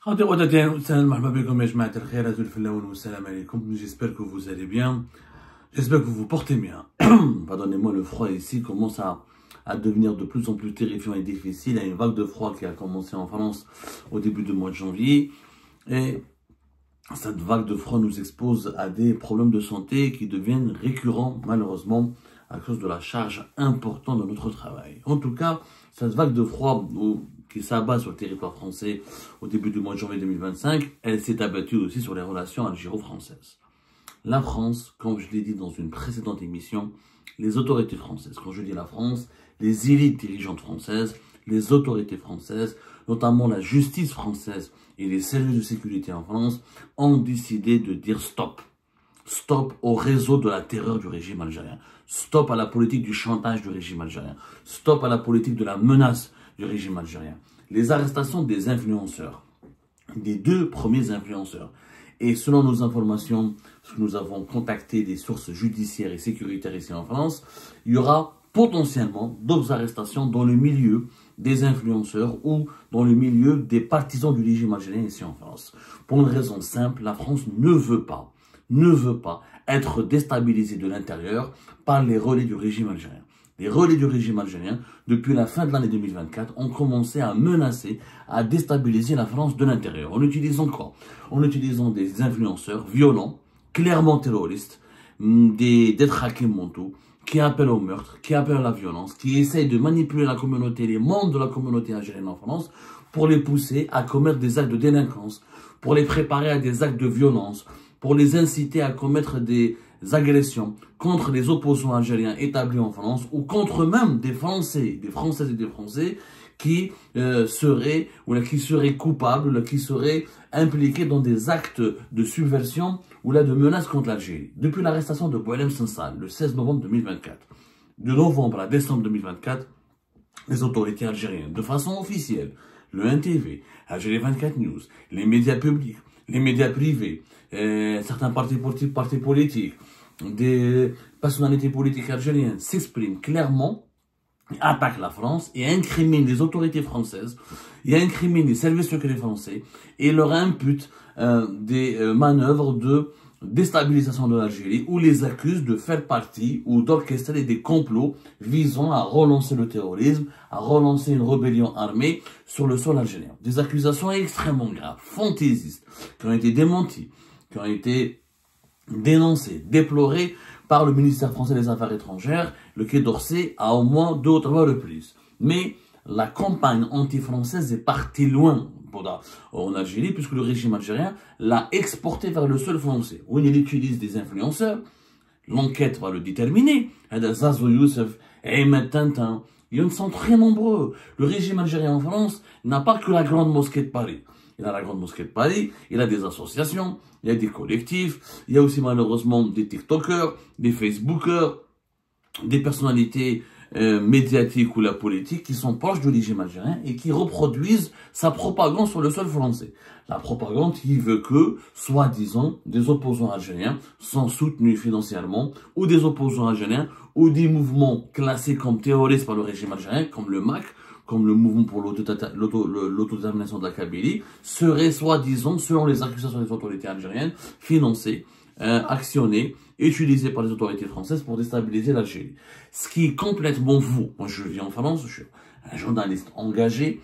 J'espère que vous allez bien. J'espère que vous vous portez bien. Pardonnez-moi, le froid ici commence à devenir de plus en plus terrifiant et difficile. Il y a une vague de froid qui a commencé en France au début du mois de janvier. Et cette vague de froid nous expose à des problèmes de santé qui deviennent récurrents, malheureusement, à cause de la charge importante de notre travail. En tout cas, cette vague de froid qui s'abat sur le territoire français au début du mois de janvier 2025, elle s'est abattue aussi sur les relations algéro-françaises. La France, comme je l'ai dit dans une précédente émission, les autorités françaises, quand je dis la France, les élites dirigeantes françaises, les autorités françaises, notamment la justice française et les services de sécurité en France, ont décidé de dire stop. Stop au réseau de la terreur du régime algérien. Stop à la politique du chantage du régime algérien. Stop à la politique de la menace du régime algérien. Les arrestations des influenceurs, des deux premiers influenceurs. Et selon nos informations, parce que nous avons contacté des sources judiciaires et sécuritaires ici en France, il y aura potentiellement d'autres arrestations dans le milieu des influenceurs ou dans le milieu des partisans du régime algérien ici en France. Pour une raison simple, la France ne veut pas être déstabilisée de l'intérieur par les relais du régime algérien. Les relais du régime algérien, depuis la fin de l'année 2024, ont commencé à menacer, à déstabiliser la France de l'intérieur. En utilisant quoi? En utilisant des influenceurs violents, clairement terroristes, des traqués mentaux, qui appellent au meurtre, qui appellent à la violence, qui essayent de manipuler la communauté, les membres de la communauté algérienne en France, pour les pousser à commettre des actes de délinquance, pour les préparer à des actes de violence, pour les inciter à commettre des agressions contre les opposants algériens établis en France ou contre même des Français, des Françaises et des Français qui seraient coupables, qui seraient impliqués dans des actes de subversion ou là de menaces contre l'Algérie. Depuis l'arrestation de Boualem Sansal le 16 novembre 2024, de novembre à décembre 2024, les autorités algériennes, de façon officielle, le NTV, Algérie 24 News, les médias publics, les médias privés, certains partis politiques, des personnalités politiques algériennes s'expriment clairement, attaquent la France et incriminent les autorités françaises, et incriminent les services secrets français et leur imputent des manœuvres de déstabilisation de l'Algérie ou les accusent de faire partie ou d'orchestrer des complots visant à relancer le terrorisme, à relancer une rébellion armée sur le sol algérien. Des accusations extrêmement graves, fantaisistes, qui ont été démenties, qui ont été dénoncées, déplorées par le ministère français des Affaires étrangères, le Quai d'Orsay, à au moins 2 ou 3 reprises. Mais la campagne anti-française est partie loin en Algérie, puisque le régime algérien l'a exporté vers le sol français, où il utilise des influenceurs. L'enquête va le déterminer. Zazo Youssef, Ahmed Tintin, ils sont très nombreux. Le régime algérien en France n'a pas que la grande mosquée de Paris. Il a la grande mosquée de Paris, il a des associations, il y a des collectifs, il y a aussi malheureusement des TikTokers, des Facebookers, des personnalités médiatiques ou la politique qui sont proches du régime algérien et qui reproduisent sa propagande sur le sol français. La propagande qui veut que, soi-disant, des opposants algériens sont soutenus financièrement ou des opposants algériens ou des mouvements classés comme terroristes par le régime algérien, comme le MAC, comme le mouvement pour l'autodétermination de la Kabylie, seraient soi-disant, selon les accusations des autorités algériennes, financés, actionnés, utilisés par les autorités françaises pour déstabiliser l'Algérie. Ce qui est complètement faux. Moi, je vis en France, je suis un journaliste engagé,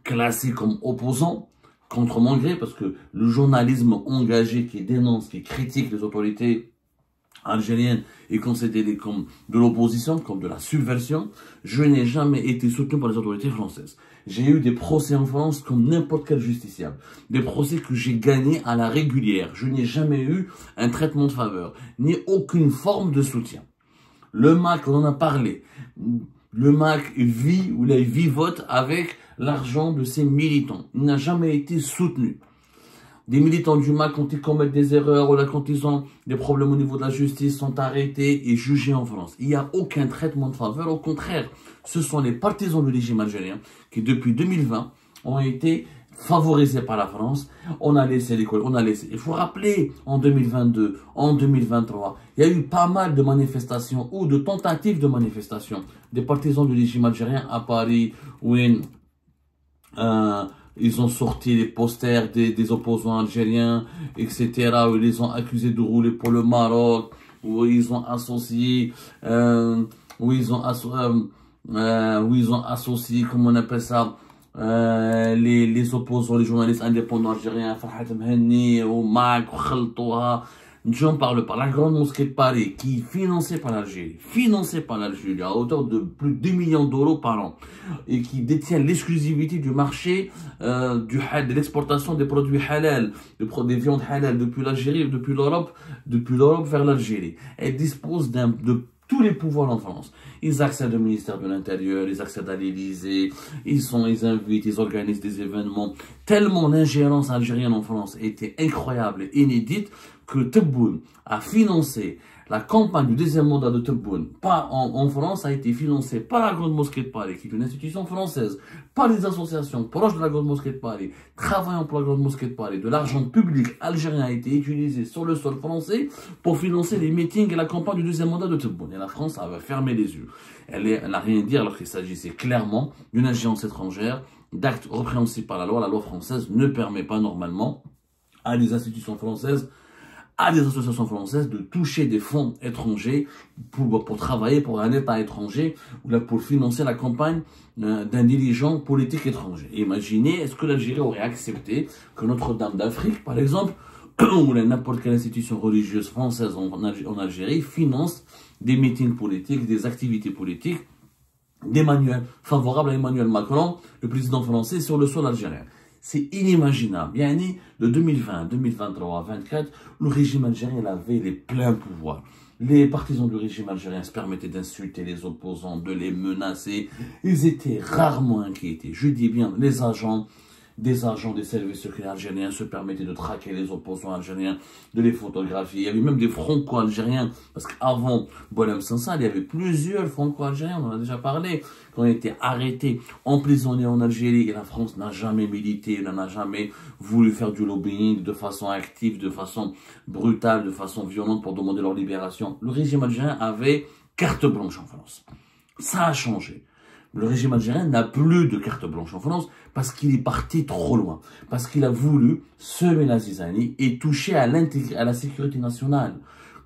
classé comme opposant, contre mon gré, parce que le journalisme engagé qui dénonce, qui critique les autorités algérienne est considéré comme de l'opposition, comme de la subversion. Je n'ai jamais été soutenu par les autorités françaises. J'ai eu des procès en France comme n'importe quel justiciable. Des procès que j'ai gagnés à la régulière. Je n'ai jamais eu un traitement de faveur, ni aucune forme de soutien. Le MAC, on en a parlé. Le MAC vit ou la vivote avec l'argent de ses militants. Il n'a jamais été soutenu. Des militants du MAC, quand ils commettent des erreurs ou là, quand ils ont des problèmes au niveau de la justice, sont arrêtés et jugés en France. Il n'y a aucun traitement de faveur. Au contraire, ce sont les partisans du régime algérien qui, depuis 2020, ont été favorisés par la France. On a laissé l'école, on a laissé. Il faut rappeler, en 2022, en 2023, il y a eu pas mal de manifestations ou de tentatives de manifestations des partisans du régime algérien à Paris, ou Ils ont sorti les posters des opposants algériens, etc., où ils les ont accusés de rouler pour le Maroc, où ils ont associé, où ils ont associé, comment on appelle ça, les opposants, les journalistes indépendants algériens, Farhat Mhenni, Oumak, Khaltouha. J'en parle pas. La grande mosquée de Paris, qui est financée par l'Algérie, à hauteur de plus de 2 millions d'euros par an, et qui détient l'exclusivité du marché de l'exportation des produits halal, des viandes halal depuis l'Algérie, depuis l'Europe vers l'Algérie. Elle dispose de tous les pouvoirs en France. Ils accèdent au ministère de l'Intérieur, ils accèdent à l'Élysée, ils invitent, ils organisent des événements. Tellement l'ingérence algérienne en France était incroyable et inédite que Tebboune a financé la campagne du deuxième mandat de Tebboune en France a été financée par la Grande Mosquée de Paris, qui est une institution française, par les associations proches de la Grande Mosquée de Paris, travaillant pour la Grande Mosquée de Paris. De l'argent public algérien a été utilisé sur le sol français pour financer les meetings et la campagne du deuxième mandat de Tebboune. Et la France avait fermé les yeux. Elle n'a rien dit alors qu'il s'agissait clairement d'une ingérence étrangère, d'actes répréhensibles par la loi. La loi française ne permet pas normalement à des institutions françaises, à des associations françaises de toucher des fonds étrangers pour travailler pour un État étranger ou là pour financer la campagne d'un dirigeant politique étranger. Imaginez, est-ce que l'Algérie aurait accepté que Notre-Dame d'Afrique, par exemple, ou n'importe quelle institution religieuse française en Algérie finance des meetings politiques, des activités politiques favorables à Emmanuel Macron, le président français, sur le sol algérien? C'est inimaginable. Bien, de 2020, 2023, 2024, le régime algérien avait les pleins pouvoirs. Les partisans du régime algérien se permettaient d'insulter les opposants, de les menacer. Ils étaient rarement inquiétés. Je dis bien, des agents des services secrets algériens se permettaient de traquer les opposants algériens, de les photographier. Il y avait même des franco-algériens, parce qu'avant Boualem Sansal, il y avait plusieurs franco-algériens, on en a déjà parlé, qui ont été arrêtés, emprisonnés en Algérie, et la France n'a jamais milité, elle n'a jamais voulu faire du lobbying de façon active, de façon brutale, de façon violente pour demander leur libération. Le régime algérien avait carte blanche en France. Ça a changé. Le régime algérien n'a plus de carte blanche en France parce qu'il est parti trop loin, parce qu'il a voulu semer la zizanie et toucher à la sécurité nationale.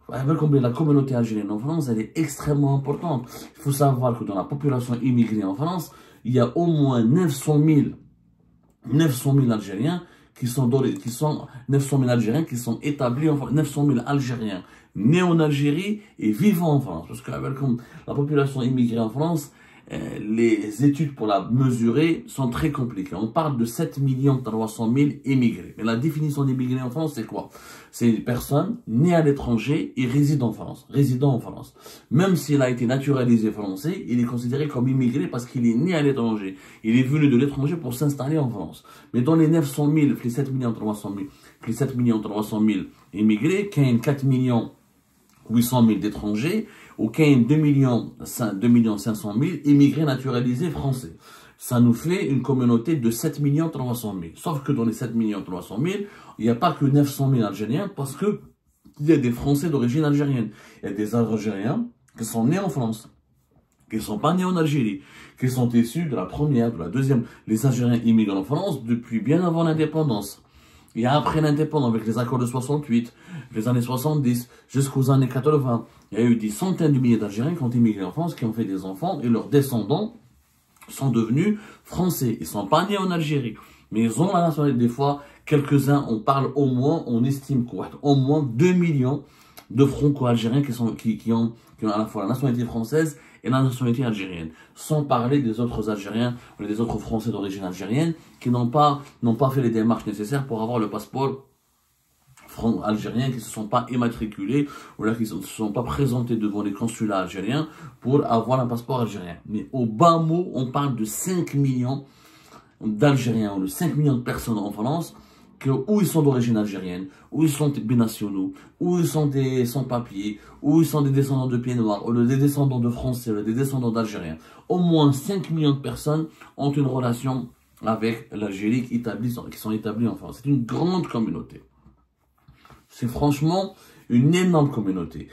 La communauté algérienne en France, elle est extrêmement importante. Il faut savoir que dans la population immigrée en France, il y a au moins 900 000 Algériens qui sont 900 000 Algériens qui sont établis en France, 900 000 Algériens nés en Algérie et vivant en France. Parce que la population immigrée en France, les études pour la mesurer sont très compliquées. On parle de 7 300 000 immigrés. Mais la définition d'immigré en France, c'est quoi? C'est une personne née à l'étranger et résidant en France. Même s'il a été naturalisé français, il est considéré comme immigré parce qu'il est né à l'étranger. Il est venu de l'étranger pour s'installer en France. Mais dans les 900 000, les 7 300 000 immigrés, qu'il y a 4 800 000 d'étrangers, aucun 2 500 000 immigrés naturalisés français. Ça nous fait une communauté de 7 300 000. Sauf que dans les 7 300 000, il n'y a pas que 900 000 Algériens parce que il y a des Français d'origine algérienne. Il y a des Algériens qui sont nés en France, qui ne sont pas nés en Algérie, qui sont issus de la première, de la deuxième. Les Algériens immigrent en France depuis bien avant l'indépendance. Et après l'indépendance, avec les accords de 68, les années 70, jusqu'aux années 80, il y a eu des centaines de milliers d'Algériens qui ont immigré en France, qui ont fait des enfants, et leurs descendants sont devenus français. Ils ne sont pas nés en Algérie, mais ils ont la nationalité. Des fois, quelques-uns, on parle au moins, on estime au moins 2 millions de franco-algériens qui ont à la fois la nationalité française et la nationalité algérienne. Sans parler des autres Algériens ou des autres Français d'origine algérienne qui n'ont pas fait les démarches nécessaires pour avoir le passeport algériens qui ne se sont pas immatriculés ou là qui ne se sont pas présentés devant les consulats algériens pour avoir un passeport algérien. Mais au bas mot, on parle de 5 millions d'Algériens ou de 5 millions de personnes en France où ils sont d'origine algérienne, où ils sont binationaux, où ils sont des sans-papiers, où ils sont des descendants de pieds noirs, ou des descendants de Français, ou des descendants d'Algériens. Au moins 5 millions de personnes ont une relation avec l'Algérie qui sont établies en France. C'est une grande communauté. C'est franchement une énorme communauté.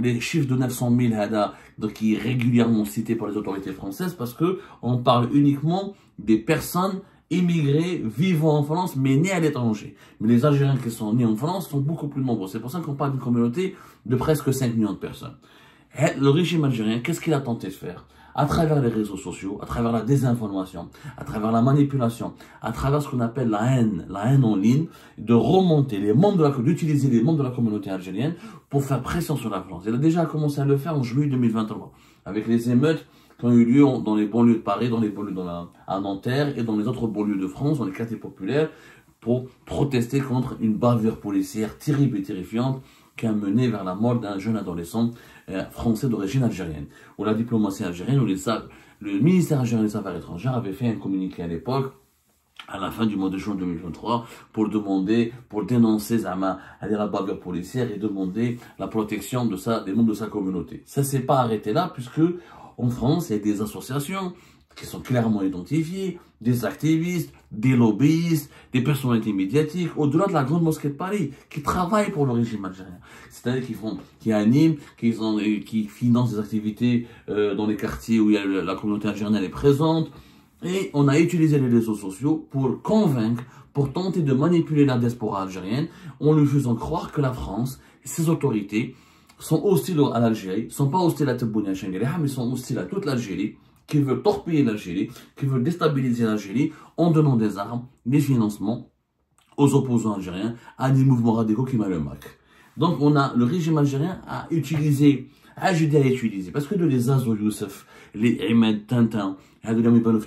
Les chiffres de 900 000 qui est régulièrement cité par les autorités françaises parce que on parle uniquement des personnes immigrés vivant en France, mais nés à l'étranger. Mais les Algériens qui sont nés en France sont beaucoup plus nombreux. C'est pour ça qu'on parle d'une communauté de presque 5 millions de personnes. Et le régime algérien, qu'est-ce qu'il a tenté de faire? À travers les réseaux sociaux, à travers la désinformation, à travers la manipulation, à travers ce qu'on appelle la haine en ligne, de remonter d'utiliser les membres de la communauté algérienne pour faire pression sur la France. Il a déjà commencé à le faire en juillet 2023, avec les émeutes qui ont eu lieu dans les banlieues de Paris, dans les banlieues à Nanterre et dans les autres banlieues de France, dans les quartiers populaires, pour protester contre une bavure policière terrible et terrifiante qui a mené vers la mort d'un jeune adolescent français d'origine algérienne. Où la diplomatie algérienne, le ministère algérien des Affaires étrangères avait fait un communiqué à l'époque, à la fin du mois de juin 2023, pour dénoncer la bavure policière et demander la protection des membres de sa communauté. Ça ne s'est pas arrêté là, puisque en France, il y a des associations qui sont clairement identifiés, des activistes, des lobbyistes, des personnalités médiatiques, au-delà de la grande mosquée de Paris, qui travaillent pour le régime algérien. C'est-à-dire qui animent, qui financent des activités dans les quartiers où la communauté algérienne est présente. Et on a utilisé les réseaux sociaux pour convaincre, pour tenter de manipuler la diaspora algérienne, en lui faisant croire que la France et ses autorités sont hostiles à l'Algérie, sont pas hostiles à Tebboune Chenguereha, mais sont hostiles à toute l'Algérie, qui veut torpiller l'Algérie, qui veut déstabiliser l'Algérie en donnant des armes, des financements aux opposants algériens, à des mouvements radicaux qui le MAC. Donc le régime algérien a utilisé, parce que les Azo Youssef, les Ahmed Tintin,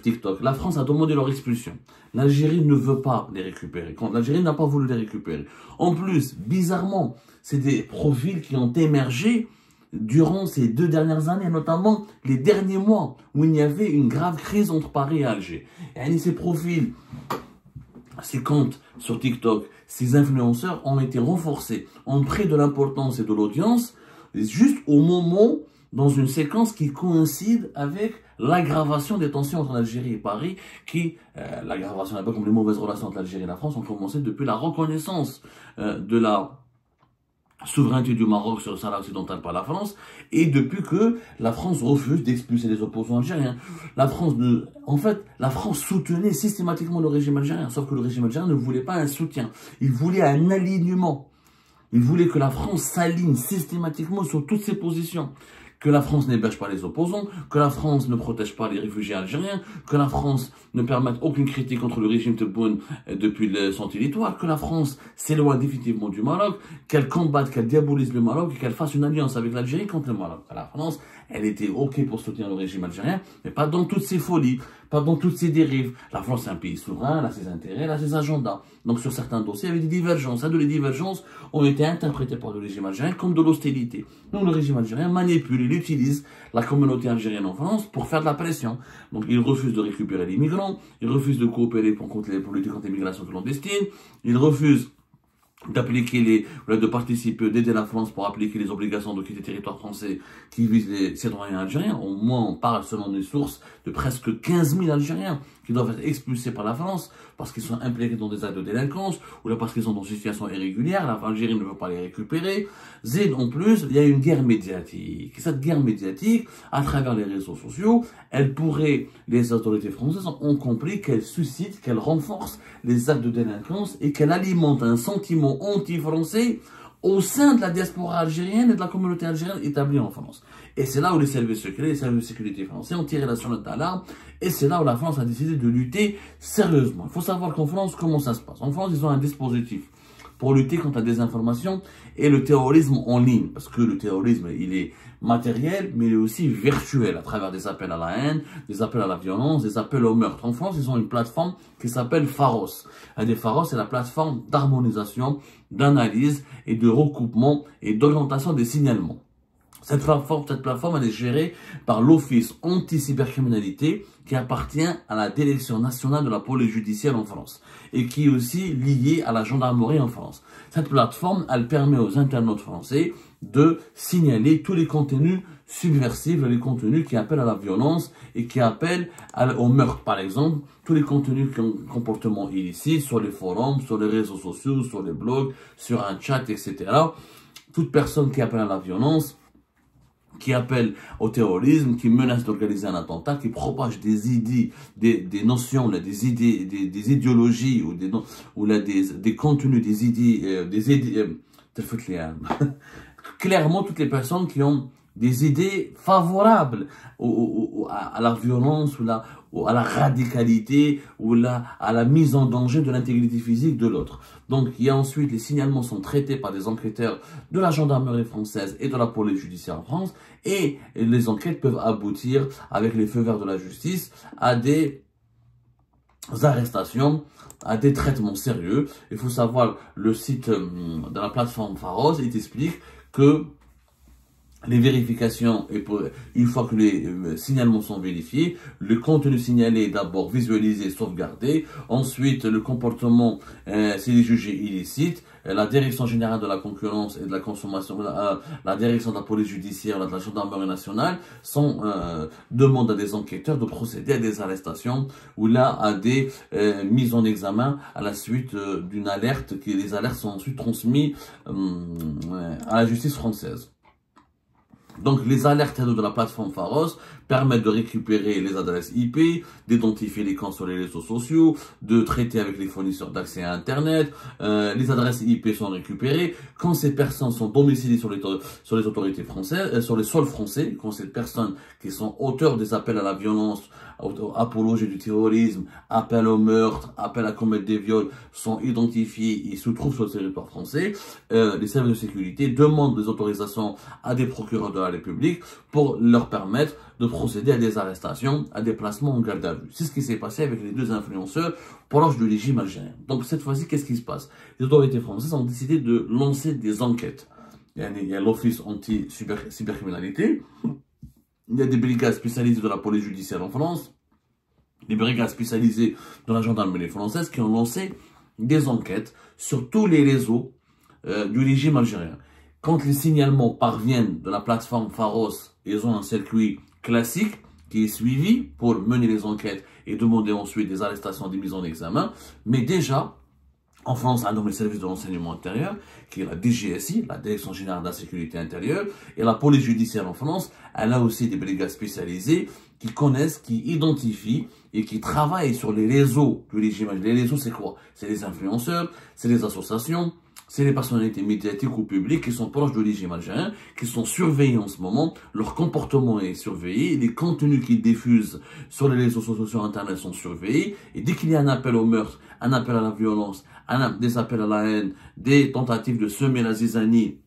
TikTok, la France a demandé leur expulsion. L'Algérie ne veut pas les récupérer. L'Algérie n'a pas voulu les récupérer. En plus, bizarrement, c'est des profils qui ont émergé durant ces 2 dernières années, notamment les derniers mois, où il y avait une grave crise entre Paris et Alger. Et ces profils, ces comptes sur TikTok, ces influenceurs ont été renforcés, ont pris de l'importance et de l'audience, juste au moment, dans une séquence qui coïncide avec l'aggravation des tensions entre l'Algérie et Paris, l'aggravation, un peu comme les mauvaises relations entre l'Algérie et la France, ont commencé depuis la reconnaissance de la souveraineté du Maroc sur le Sahara occidental par la France, et depuis que la France refuse d'expulser les opposants algériens. La France soutenait systématiquement le régime algérien, sauf que le régime algérien ne voulait pas un soutien, il voulait un alignement. Il voulait que la France s'aligne systématiquement sur toutes ses positions. Que la France n'héberge pas les opposants, que la France ne protège pas les réfugiés algériens, que la France ne permette aucune critique contre le régime Tebboune depuis son territoire, que la France s'éloigne définitivement du Maroc, qu'elle combatte, qu'elle diabolise le Maroc et qu'elle fasse une alliance avec l'Algérie contre le Maroc. La France, elle était OK pour soutenir le régime algérien, mais pas dans toutes ses folies, pas dans toutes ses dérives. La France est un pays souverain, elle a ses intérêts, elle a ses agendas. Donc sur certains dossiers, il y avait des divergences. Les divergences ont été interprétées par le régime algérien comme de l'hostilité. Donc le régime algérien manipule, il utilise la communauté algérienne en France pour faire de la pression. Donc il refuse de récupérer les migrants, il refuse de coopérer pour lutter contre l'immigration clandestine, il refuse de participer, d'aider la France pour appliquer les obligations de quitter le territoire français qui visent les citoyens algériens. Au moins, on parle, selon des sources, de presque 15 000 Algériens qui doivent être expulsés par la France parce qu'ils sont impliqués dans des actes de délinquance ou là parce qu'ils sont dans une situation irrégulière. L'Algérie ne veut pas les récupérer. En plus, il y a une guerre médiatique. Cette guerre médiatique, à travers les réseaux sociaux, les autorités françaises ont compris qu'elle suscite, qu'elle renforce les actes de délinquance et qu'elle alimente un sentiment anti-français au sein de la diaspora algérienne et de la communauté algérienne établie en France. Et c'est là où les services secrets, les services de sécurité français ont tiré la sonnette d'alarme, et c'est là où la France a décidé de lutter sérieusement. Il faut savoir qu'en France, comment ça se passe? En France, ils ont un dispositif pour lutter contre la désinformation et le terrorisme en ligne. Parce que le terrorisme, il est matériel, mais il est aussi virtuel, à travers des appels à la haine, des appels à la violence, des appels au meurtre. En France, ils ont une plateforme qui s'appelle Pharos. Pharos, c'est la plateforme d'harmonisation, d'analyse et de recoupement et d'orientation des signalements. Cette plateforme, elle est gérée par l'Office anti-cybercriminalité qui appartient à la Direction nationale de la police judiciaire en France et qui est aussi liée à la gendarmerie en France. Cette plateforme, elle permet aux internautes français de signaler tous les contenus subversifs, les contenus qui appellent à la violence et qui appellent au meurtre, par exemple, tous les contenus qui ont un comportement illicite sur les forums, sur les réseaux sociaux, sur les blogs, sur un chat, etc. Toute personne qui appelle à la violence qui appellent au terrorisme, qui menacent d'organiser un attentat, qui propagent des idées, des notions, là, des idées, des idéologies ou là, des contenus, des idées, clairement toutes les personnes qui ont des idées favorables à la violence ou à la radicalité ou à la mise en danger de l'intégrité physique de l'autre. Donc, il y a ensuite, les signalements sont traités par des enquêteurs de la gendarmerie française et de la police judiciaire en France, et les enquêtes peuvent aboutir, avec les feux verts de la justice, à des arrestations, à des traitements sérieux. Il faut savoir, le site de la plateforme Pharos, il t'explique que les vérifications, et une fois que les signalements sont vérifiés, le contenu signalé est d'abord visualisé, sauvegardé. Ensuite, le comportement, s'il est jugé illicite, la direction générale de la concurrence et de la consommation, la direction de la police judiciaire, de la gendarmerie nationale, demandent à des enquêteurs de procéder à des arrestations ou là à des mises en examen à la suite d'une alerte. Les alertes sont ensuite transmises à la justice française. Donc, les alertes de la plateforme Pharos permettent de récupérer les adresses IP, d'identifier les comptes sur les réseaux sociaux, de traiter avec les fournisseurs d'accès à Internet. Les adresses IP sont récupérées quand ces personnes sont domiciliées sur les autorités françaises, sur les sols français, quand ces personnes qui sont auteurs des appels à la violence, apologie du terrorisme, appels au meurtre, appels à commettre des viols sont identifiés et se trouvent sur le territoire français. Les services de sécurité demandent des autorisations à des procureurs de la République pour leur permettre de procéder à des arrestations, à des placements en garde à vue. C'est ce qui s'est passé avec les deux influenceurs proches du régime algérien. Donc cette fois-ci, qu'est-ce qui se passe? Les autorités françaises ont décidé de lancer des enquêtes. Il y a l'Office anti-cybercriminalité, il y a des brigades spécialisées de la police judiciaire en France, des brigades spécialisées de la gendarmerie française qui ont lancé des enquêtes sur tous les réseaux du régime algérien. Quand les signalements parviennent de la plateforme Pharos, ils ont un circuit classique qui est suivi pour mener les enquêtes et demander ensuite des arrestations, des mises en examen. Mais déjà, en France, on a donc le service de renseignement intérieur, qui est la DGSI, la Direction Générale de la Sécurité Intérieure, et la police judiciaire en France, elle a aussi des brigades spécialisées qui connaissent, qui identifient et qui travaillent sur les réseaux du régime. Les réseaux, c'est quoi? C'est les influenceurs, c'est les associations, c'est les personnalités médiatiques ou publiques qui sont proches du régime algérien, qui sont surveillés en ce moment. Leur comportement est surveillé, les contenus qu'ils diffusent sur les réseaux sociaux, sur Internet sont surveillés. Et dès qu'il y a un appel au meurtre, un appel à la violence, des appels à la haine, des tentatives de semer la zizanie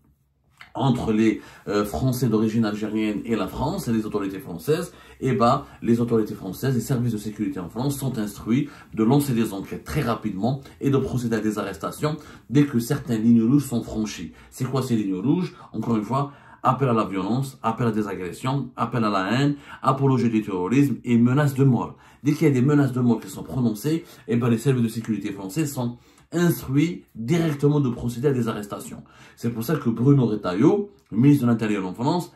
entre les Français d'origine algérienne et la France et les autorités françaises, et les autorités françaises, les services de sécurité en France sont instruits de lancer des enquêtes très rapidement et de procéder à des arrestations dès que certaines lignes rouges sont franchies. C'est quoi ces lignes rouges? Encore une fois, appel à la violence, appel à des agressions, appel à la haine, apologie du terrorisme et menaces de mort. Dès qu'il y a des menaces de mort qui sont prononcées, les services de sécurité français sont instruit directement de procéder à des arrestations. C'est pour ça que Bruno Retailleau, ministre de l'Intérieur en France,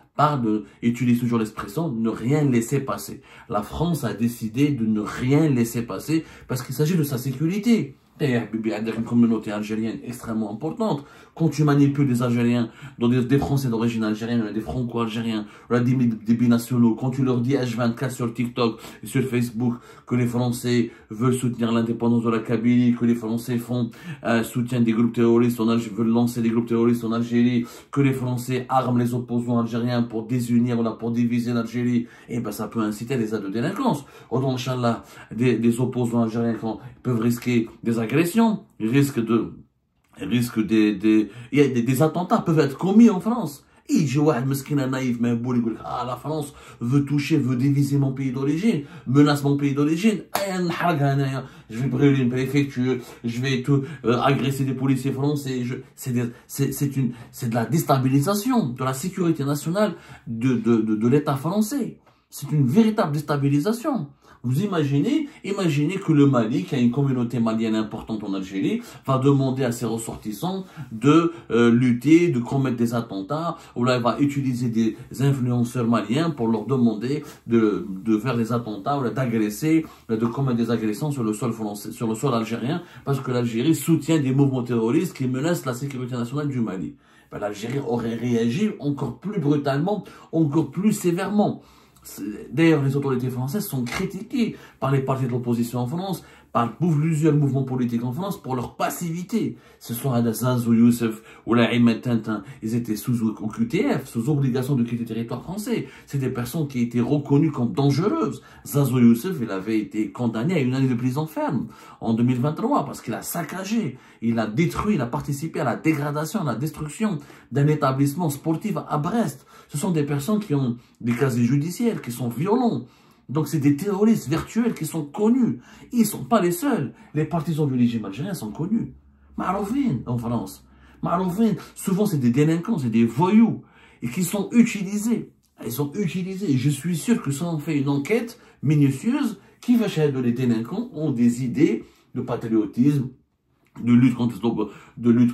utilise toujours l'expression « ne rien laisser passer ». La France a décidé de ne rien laisser passer parce qu'il s'agit de sa sécurité. Il y a une communauté algérienne extrêmement importante. Quand tu manipules des Algériens, des Français d'origine algérienne, des Franco-algériens, des binationaux, quand tu leur dis H24 sur TikTok et sur Facebook que les Français veulent soutenir l'indépendance de la Kabylie, que les Français soutiennent des groupes terroristes veulent lancer des groupes terroristes en Algérie, que les Français arment les opposants algériens pour désunir ou pour diviser l'Algérie, ça peut inciter des actes de délinquance. Donc, Inch'Allah, des opposants algériens peuvent risquer des agressions, des attentats peuvent être commis en France. Et naïf, la France veut veut diviser mon pays d'origine, menace mon pays d'origine. Je vais brûler une préfecture, je vais agresser des policiers français. C'est de la déstabilisation de la sécurité nationale de l'État français. C'est une véritable déstabilisation. Vous imaginez que le Mali, qui a une communauté malienne importante en Algérie, va demander à ses ressortissants de lutter, de commettre des attentats, ou là il va utiliser des influenceurs maliens pour leur demander de faire des attentats, ou d'agresser, de commettre des agressions sur le sol français, sur le sol algérien, parce que l'Algérie soutient des mouvements terroristes qui menacent la sécurité nationale du Mali. ben, l'Algérie aurait réagi encore plus brutalement, encore plus sévèrement. D'ailleurs, les autorités françaises sont critiquées par les partis de l'opposition en France, par plusieurs mouvements politiques en France pour leur passivité. Ce sont Zazou Youssef ou la Ahmed Tintin, ils étaient sous OQTF, sous obligation de quitter le territoire français. C'est des personnes qui étaient reconnues comme dangereuses. Zazou Youssef, il avait été condamné à 1 année de prison ferme en 2023 parce qu'il a saccagé, il a détruit, il a participé à la dégradation, à la destruction d'un établissement sportif à Brest. Ce sont des personnes qui ont des casiers judiciaires, qui sont violents. Donc c'est des terroristes virtuels qui sont connus. Ils ne sont pas les seuls. Les partisans du régime algérien sont connus. Maroufin en France. Maroufin, souvent c'est des délinquants, c'est des voyous. Et qui sont utilisés. Ils sont utilisés. Et je suis sûr que si on fait une enquête minutieuse, qui va chercher les délinquants ont des idées de patriotisme, de lutte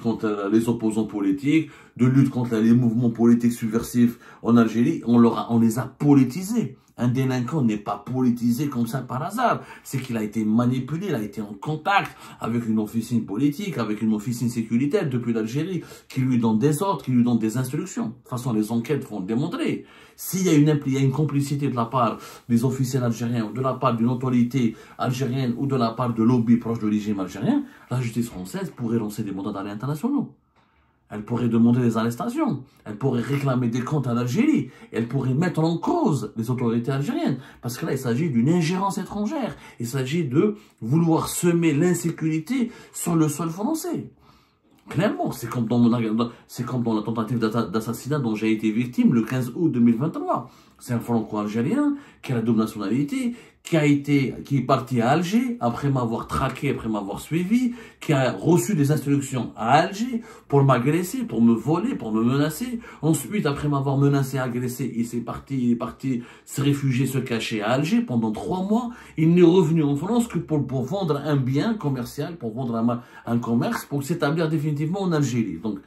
contre les opposants politiques, de lutte contre les mouvements politiques subversifs en Algérie. On les a politisés. Un délinquant n'est pas politisé comme ça par hasard. C'est qu'il a été manipulé, il a été en contact avec une officine politique, avec une officine sécuritaire depuis l'Algérie, qui lui donne des ordres, qui lui donne des instructions. De toute façon, les enquêtes vont le démontrer. S'il y a une complicité de la part des officiels algériens, ou de la part d'une autorité algérienne, ou de la part de lobbies proches du régime algérien, la justice française pourrait lancer des mandats d'arrêt internationaux. Elle pourrait demander des arrestations, elle pourrait réclamer des comptes à l'Algérie, elle pourrait mettre en cause les autorités algériennes. Parce que là, il s'agit d'une ingérence étrangère. Il s'agit de vouloir semer l'insécurité sur le sol français. Clairement, c'est comme dans la tentative d'assassinat dont j'ai été victime le 15 août 2023. C'est un franco-algérien qui a la double nationalité, qui est parti à Alger après m'avoir traqué, après m'avoir suivi, qui a reçu des instructions à Alger pour m'agresser, pour me voler, pour me menacer. Ensuite, après m'avoir menacé, agressé, il est parti se réfugier, se cacher à Alger pendant 3 mois. Il n'est revenu en France que pour vendre un bien commercial, pour vendre un commerce, pour s'établir définitivement en Algérie. Donc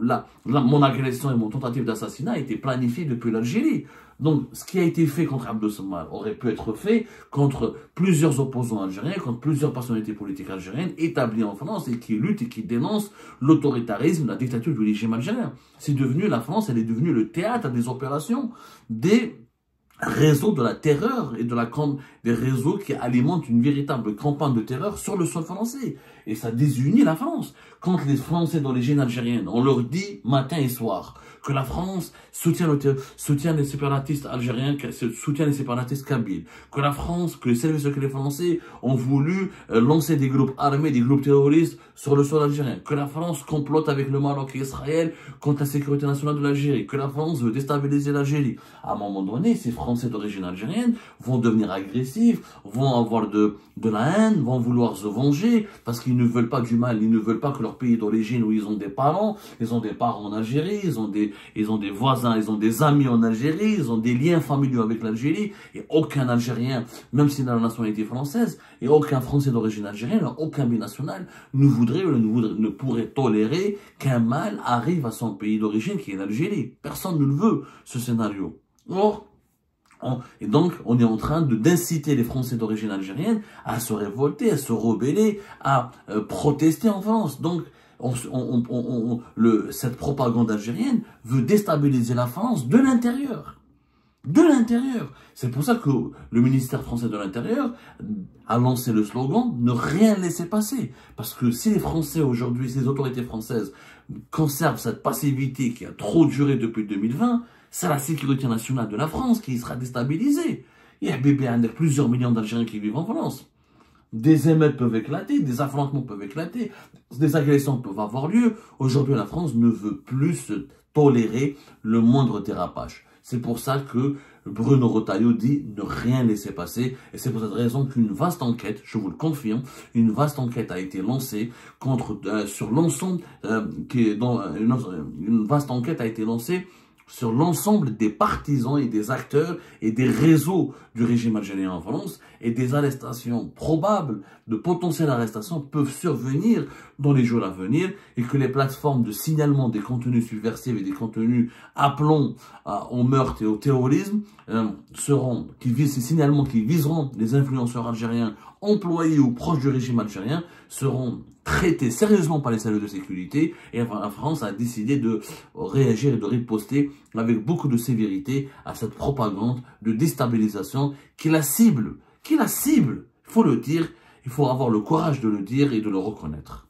là, mon agression et mon tentative d'assassinat a été planifié depuis l'Algérie. Donc, ce qui a été fait contre Abdel Samad aurait pu être fait contre plusieurs opposants algériens, contre plusieurs personnalités politiques algériennes établies en France et qui luttent et qui dénoncent l'autoritarisme, la dictature du régime algérien. La France, elle est devenue le théâtre des opérations des réseaux de la terreur et des réseaux qui alimentent une véritable campagne de terreur sur le sol français. Et ça désunit la France. Quand les Français d'origine algérienne, on leur dit matin et soir que la France soutient les séparatistes algériens, soutient les séparatistes kabyles, que la France, que les services secrets français ont voulu lancer des groupes armés, des groupes terroristes sur le sol algérien, que la France complote avec le Maroc et Israël contre la sécurité nationale de l'Algérie, que la France veut déstabiliser l'Algérie. À un moment donné, ces Français d'origine algérienne vont devenir agressifs, vont avoir de la haine, vont vouloir se venger, parce qu'ils ne veulent pas du mal, ils ne veulent pas que leur pays d'origine où ils ont des parents en Algérie, ils ont des voisins, ils ont des amis en Algérie, ils ont des liens familiaux avec l'Algérie, et aucun Algérien, même s'il a la nationalité française, et aucun Français d'origine algérienne, aucun binational ne pourrait tolérer qu'un mal arrive à son pays d'origine qui est l'Algérie. Personne ne le veut, ce scénario. Or, et donc, on est en train d'inciter les Français d'origine algérienne à se révolter, à se rebeller, à protester en France. Donc, cette propagande algérienne veut déstabiliser la France de l'intérieur. De l'intérieur. C'est pour ça que le ministère français de l'Intérieur a lancé le slogan « Ne rien laisser passer ». Parce que si les Français aujourd'hui, si les autorités françaises conservent cette passivité qui a trop duré depuis 2020, c'est la sécurité nationale de la France qui sera déstabilisée. Il y a plusieurs millions d'Algériens qui vivent en France. Des émeutes peuvent éclater, des affrontements peuvent éclater, des agressions peuvent avoir lieu. Aujourd'hui, la France ne veut plus tolérer le moindre dérapage. C'est pour ça que Bruno Retailleau dit ne rien laisser passer. Et c'est pour cette raison qu'une vaste enquête, je vous le confirme, une vaste enquête a été lancée sur l'ensemble, une vaste enquête a été lancée sur l'ensemble des partisans et des acteurs et des réseaux du régime algérien en France, et des arrestations probables, de potentielles arrestations peuvent survenir dans les jours à venir, et que les plateformes de signalement des contenus subversifs et des contenus appelant au meurtre et au terrorisme ces signalements qui viseront les influenceurs algériens employés ou proches du régime algérien seront traité sérieusement par les services de sécurité et la France a décidé de réagir et de riposter avec beaucoup de sévérité à cette propagande de déstabilisation qui la cible, il faut le dire, il faut avoir le courage de le dire et de le reconnaître.